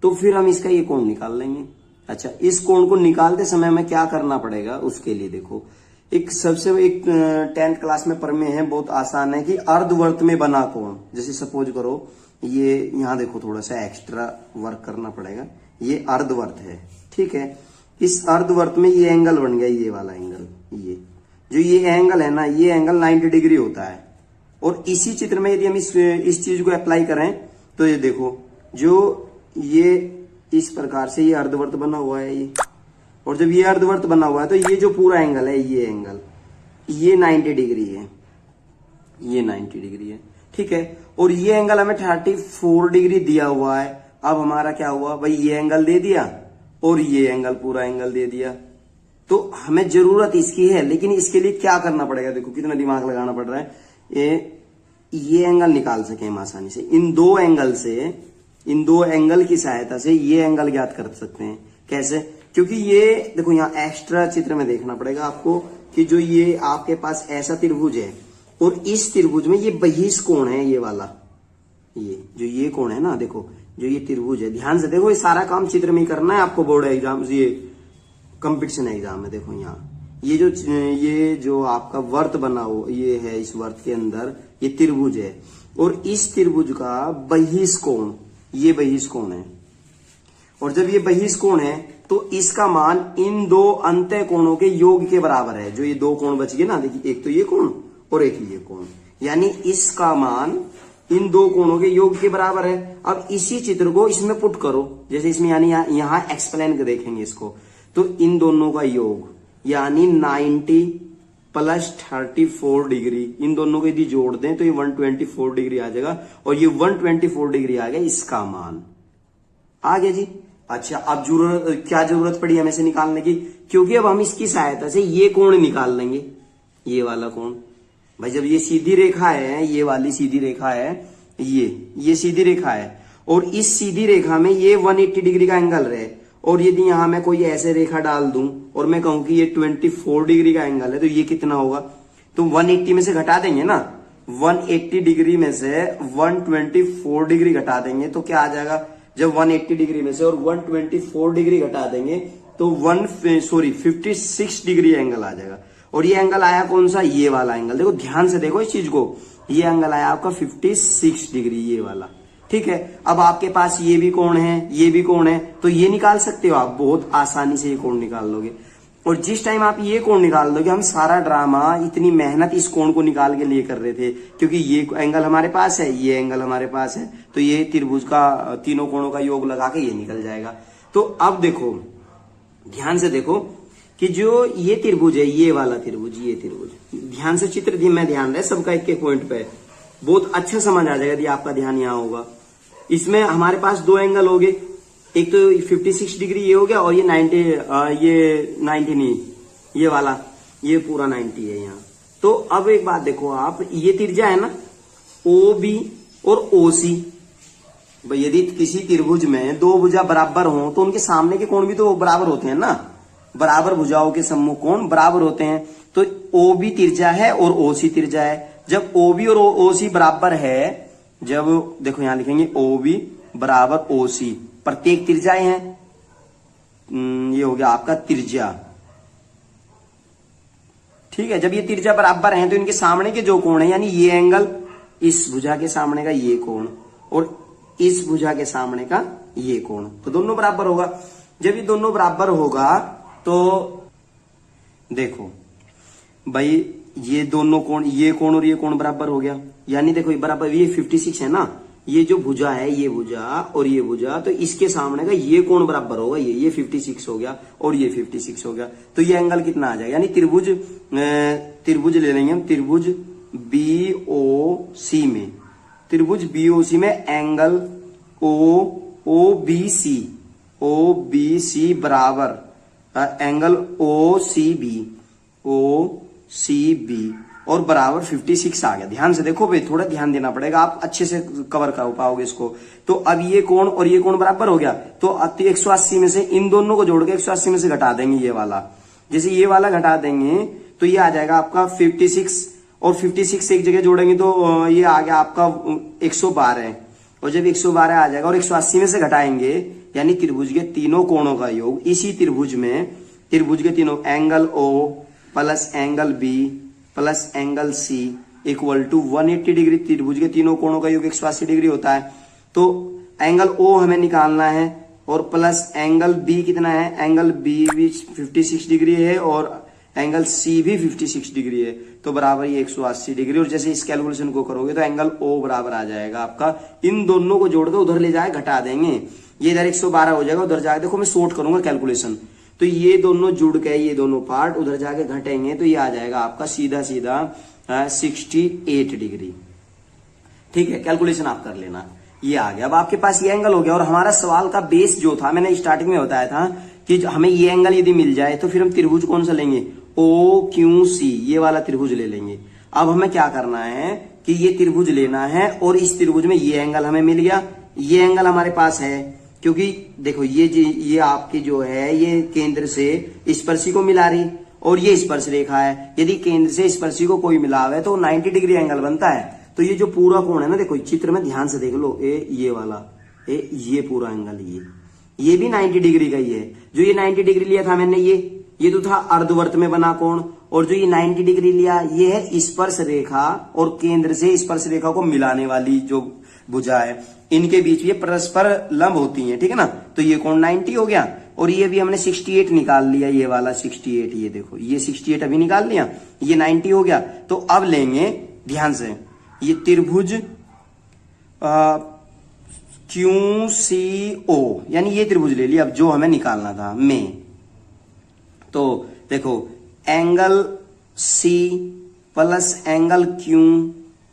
तो फिर हम इसका ये कोण निकाल लेंगे। अच्छा, इस कोण को निकालते समय हमें क्या करना पड़ेगा, उसके लिए देखो एक 10th क्लास में पढ़े हैं, बहुत आसान है कि अर्धवर्त में बना कोण। जैसे सपोज करो ये यहां देखो, थोड़ा सा एक्स्ट्रा वर्क करना पड़ेगा, ये अर्धवर्त है, ठीक है। इस अर्धवर्त में ये एंगल बन गया, ये वाला एंगल, ये जो ये एंगल है ना, ये एंगल 90 डिग्री होता है। और इसी चित्र में यदि हम इस चीज को अप्लाई करें तो ये देखो, जो ये इस प्रकार से ये अर्धवर्त बना हुआ है ये, और जब ये अर्धवर्त बना हुआ है तो ये जो पूरा एंगल है, ये एंगल, ये 90 डिग्री है, ये 90 डिग्री है, ठीक है। और ये एंगल हमें 34 डिग्री दिया हुआ है। अब हमारा क्या हुआ भाई, ये एंगल दे दिया और ये एंगल, पूरा एंगल दे दिया। तो हमें जरूरत इसकी है, लेकिन इसके लिए क्या करना पड़ेगा, देखो कितना दिमाग लगाना पड़ रहा है। ये एंगल निकाल सके हम आसानी से, इन दो एंगल की सहायता से ये एंगल ज्ञात कर सकते हैं। कैसे? क्योंकि ये देखो यहाँ एक्स्ट्रा चित्र में देखना पड़ेगा आपको कि जो ये आपके पास ऐसा त्रिभुज है और इस त्रिभुज में ये बहिष कोण है, ये वाला, ये जो ये कोण है ना, देखो जो ये त्रिभुज है, ध्यान से देखो, ये सारा काम चित्र में ही करना है आपको, बोर्ड एग्जाम, ये कंपटीशन एग्जाम में। देखो यहाँ ये जो आपका वर्त बना हो, ये है, इस वर्त के अंदर ये त्रिभुज है और इस त्रिभुज का बहिष कोण, ये बहिष कोण है। और जब ये बहिष कोण है तो इसका मान इन दो अंतः कोणों के योग के बराबर है। जो ये दो कोण बच गए ना, देखिए, एक तो ये कोण और एक ये कोण, यानी इसका मान इन दो कोणों के योग के बराबर है। अब इसी चित्र को इसमें पुट करो, जैसे इसमें, यानी यहां एक्सप्लेन कर देखेंगे इसको, तो इन दोनों का योग यानी 90 प्लस 34 डिग्री, इन दोनों को यदि जोड़ दें तो ये 124 डिग्री आ जाएगा, और ये 124 डिग्री आ गया, इसका मान आ गया जी। अच्छा, अब क्या जरूरत पड़ी हमें से निकालने की, क्योंकि अब हम इसकी सहायता से ये कोण निकाल लेंगे, ये वाला कोण। भाई जब ये सीधी रेखा है, ये वाली सीधी रेखा है, ये सीधी रेखा है, और इस सीधी रेखा में ये 180 डिग्री का एंगल रहे, और यदि यहां मैं कोई ऐसे रेखा डाल दूं और मैं कहूं कि ये 24 डिग्री का एंगल है, तो ये कितना होगा, तो 180 में से घटा देंगे ना, 180 डिग्री में से 124 डिग्री घटा देंगे तो क्या आ जाएगा, जब 180 डिग्री में से और 124 डिग्री घटा देंगे तो 56 डिग्री एंगल आ जाएगा। और ये एंगल आया कौन सा, ये वाला एंगल, देखो ध्यान से देखो इस चीज को, ये एंगल आया आपका 56 डिग्री, ये वाला, ठीक है। अब आपके पास ये भी कोण है, ये भी कोण है, तो ये निकाल सकते हो आप, बहुत आसानी से ये कोण निकाल लोगे। और जिस टाइम आप ये कोण निकाल दोगे, हम सारा ड्रामा, इतनी मेहनत इस कोण को निकाल के लिए कर रहे थे, क्योंकि ये एंगल हमारे पास है, ये एंगल हमारे पास है, तो ये त्रिभुज का, तीनों कोणों का योग लगा के ये निकल जाएगा। तो अब देखो, ध्यान से देखो कि जो ये त्रिभुज है, ये वाला त्रिभुज, ये त्रिभुज, ध्यान से चित्र में ध्यान रहे सबका, एक पॉइंट पे बहुत अच्छा समझ आ जाएगा यदि आपका ध्यान यहाँ होगा। इसमें हमारे पास दो एंगल हो गए, एक तो 56 डिग्री ये हो गया, और ये 90 नहीं, ये वाला, ये पूरा 90 है यहाँ। तो अब एक बात देखो आप, ये त्रिज्या है ना OB और OC, भाई यदि किसी त्रिभुज में दो भुजा बराबर हो तो उनके सामने के कोण भी तो बराबर होते हैं ना, बराबर भुजाओं के सम्मुख कोण बराबर होते हैं। तो OB त्रिज्या है और OC त्रिज्या है। जब OB और OC बराबर है, जब देखो यहां लिखेंगे OB बराबर OC, प्रत्येक त्रिज्याएं हैं, ये हो गया आपका त्रिज्या, ठीक है। जब ये त्रिज्या बराबर हैं तो इनके सामने के जो कोण है, यानी ये एंगल, इस भुजा के सामने का ये कोण और इस भुजा के सामने का ये कोण, तो दोनों बराबर होगा। जब ये दोनों बराबर होगा तो देखो भाई, ये दोनों कोण, ये कोण और ये कोण बराबर हो गया, यानी देखो ये बराबर, ये 56 है ना, ये जो भुजा है, ये भुजा और ये भुजा, तो इसके सामने का ये कोण बराबर होगा, ये 56 हो गया और ये 56 हो गया, तो ये एंगल कितना आ जाएगा, यानी त्रिभुज ले लेंगे हम, त्रिभुज BOC में, त्रिभुज BOC में एंगल OBC बराबर एंगल OCB और बराबर 56 आ गया। ध्यान से देखो भाई, थोड़ा ध्यान देना पड़ेगा, आप अच्छे से कवर कर पाओगे इसको। तो अब ये कोण और ये कोण बराबर हो गया, तो 180 में से इन दोनों को जोड़ के 180 में से घटा देंगे ये वाला। जैसे ये वाला घटा देंगे तो ये आ जाएगा आपका 56, और 56 से एक जगह जोड़ेंगे तो ये आ गया आपका 112, और जब 112 आ जाएगा और 180 में से घटाएंगे यानी त्रिभुज के तीनों कोणों का योग, इसी त्रिभुज में त्रिभुज के तीनों angle O plus angle B plus angle C equal to 180 degree. त्रिभुज के तीनों कोणों का योग 180 डिग्री होता है, तो एंगल O हमें निकालना है और प्लस एंगल B कितना है, एंगल B भी 56 डिग्री है और एंगल C भी 56 डिग्री है, तो बराबर ये 180 डिग्री। और जैसे इस कैलकुलेशन को करोगे तो एंगल O बराबर आ जाएगा आपका, इन दोनों को जोड़ के उधर ले जाए घटा देंगे, ये इधर 112 हो जाएगा, उधर जाके देखो मैं शॉर्ट करूंगा कैलकुलेशन, तो ये दोनों जुड़ के ये दोनों पार्ट उधर जाके घटेंगे तो ये आ जाएगा आपका सीधा सीधा 68 डिग्री। ठीक है, कैलकुलेशन आप कर लेना, ये आ गया। अब आपके पास ये एंगल हो गया और हमारा सवाल का बेस जो था, मैंने स्टार्टिंग में बताया था कि हमें ये एंगल यदि मिल जाए तो फिर हम त्रिभुज कौन सा लेंगे, OQC, ये वाला त्रिभुज ले लेंगे। अब हमें क्या करना है कि ये त्रिभुज लेना है और इस त्रिभुज में ये एंगल हमें मिल गया, ये एंगल हमारे पास है, क्योंकि देखो ये आपकी जो है ये केंद्र से स्पर्शी को मिला रही और ये स्पर्श रेखा है, यदि केंद्र से स्पर्शी को कोई मिला हुआ है तो 90 डिग्री एंगल बनता है। तो ये जो पूरा कोण है ना, देखो चित्र में ध्यान से देख लो, ये वाला ये पूरा एंगल ये भी 90 डिग्री का ही है। जो ये 90 डिग्री लिया था मैंने, ये तो था अर्धवर्त में बना कोण, और जो ये 90 डिग्री लिया ये है स्पर्श रेखा और केंद्र से स्पर्श रेखा को मिलाने वाली जो भुजा है, इनके बीच ये परस्पर लंब होती है, ठीक है ना। तो ये कोण 90 हो गया और ये भी हमने 68 निकाल लिया, ये वाला 68, ये देखो ये 68 अभी निकाल लिया, ये 90 हो गया। तो अब लेंगे ध्यान से ये त्रिभुज QCO, यानी ये त्रिभुज ले लिया अब जो हमें निकालना था में। तो देखो angle C plus angle Q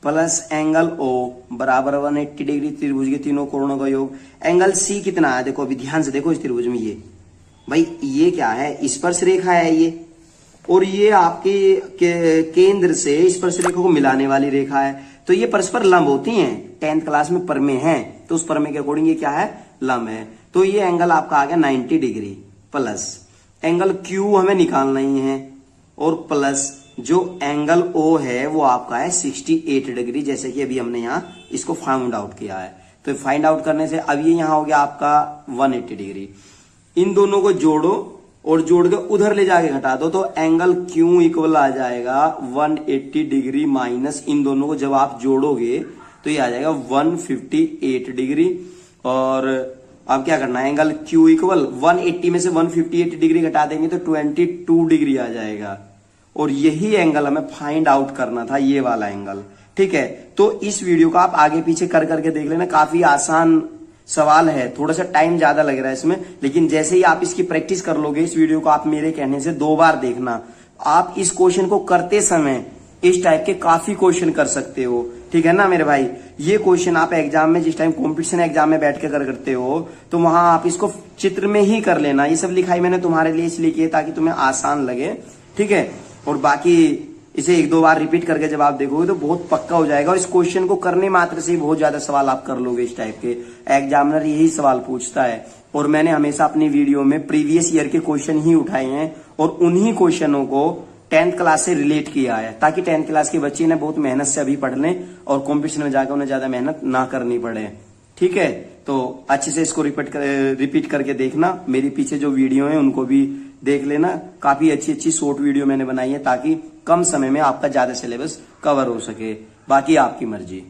plus angle O बराबर 180 डिग्री, त्रिभुज के तीनों कोणों का योग। एंगल C कितना है, देखो अभी ध्यान से देखो, इस त्रिभुज में ये भाई ये क्या है, स्पर्श रेखा है ये, और ये आपके केंद्र से स्पर्श रेखा को मिलाने वाली रेखा है, तो ये परस्पर लंब होती हैं। 10th क्लास में प्रमेय है, तो उस प्रमेय के अकॉर्डिंग ये क्या है, लंब है। तो ये एंगल आपका आ गया 90 डिग्री, प्लस एंगल Q हमें निकालना ही है, और प्लस जो एंगल O है वो आपका है 68 डिग्री, जैसे कि अभी हमने यहाँ इसको फाइंड आउट किया है। तो फाइंड आउट करने से अब ये यहाँ हो गया आपका 180 डिग्री। इन दोनों को जोड़ो और जोड़ के उधर ले जाके घटा दो, तो एंगल Q इक्वल आ जाएगा 180 डिग्री माइनस इन दोनों को जब आप जोड़ोगे तो ये आ जाएगा 158 डिग्री। और अब क्या करना है, एंगल Q इक्वल 180 में से 158 डिग्री घटा देंगे तो 22 डिग्री आ जाएगा, और यही एंगल हमें फाइंड आउट करना था, ये वाला एंगल। ठीक है, तो इस वीडियो को आप आगे पीछे कर करके देख लेना, काफी आसान सवाल है, थोड़ा सा टाइम ज्यादा लग रहा है इसमें, लेकिन जैसे ही आप इसकी प्रैक्टिस कर लोगे, इस वीडियो को आप मेरे कहने से 2 बार देखना, आप इस क्वेश्चन को करते समय इस टाइप के काफी क्वेश्चन कर सकते हो। ठीक है ना मेरे भाई, ये क्वेश्चन आप एग्जाम में जिस टाइम कॉम्पिटिशन एग्जाम में बैठ के करते हो तो वहां आप इसको चित्र में ही कर लेना। ये सब लिखाई मैंने तुम्हारे लिए इसलिए की ताकि तुम्हें आसान लगे, ठीक है। और बाकी इसे 1-2 बार रिपीट करके जब आप देखोगे तो बहुत पक्का हो जाएगा, और इस क्वेश्चन को करने मात्र से ही बहुत ज्यादा सवाल आप कर लोगे। इस टाइप के एग्जामिनर यही सवाल पूछता है, और मैंने हमेशा अपनी वीडियो में प्रीवियस ईयर के क्वेश्चन ही उठाए हैं और उन्हीं क्वेश्चनों को 10th क्लास से रिलेट किया है, ताकि 10th क्लास के बच्चे ने बहुत मेहनत से अभी पढ़ लें और कॉम्पिटिशन में जाकर उन्हें ज्यादा मेहनत ना करनी पड़े। ठीक है, तो अच्छे से इसको रिपीट करके देखना, मेरे पीछे जो वीडियो है उनको भी देख लेना, काफी अच्छी शॉर्ट वीडियो मैंने बनाई है ताकि कम समय में आपका ज्यादा सिलेबस कवर हो सके। बाकी आपकी मर्जी।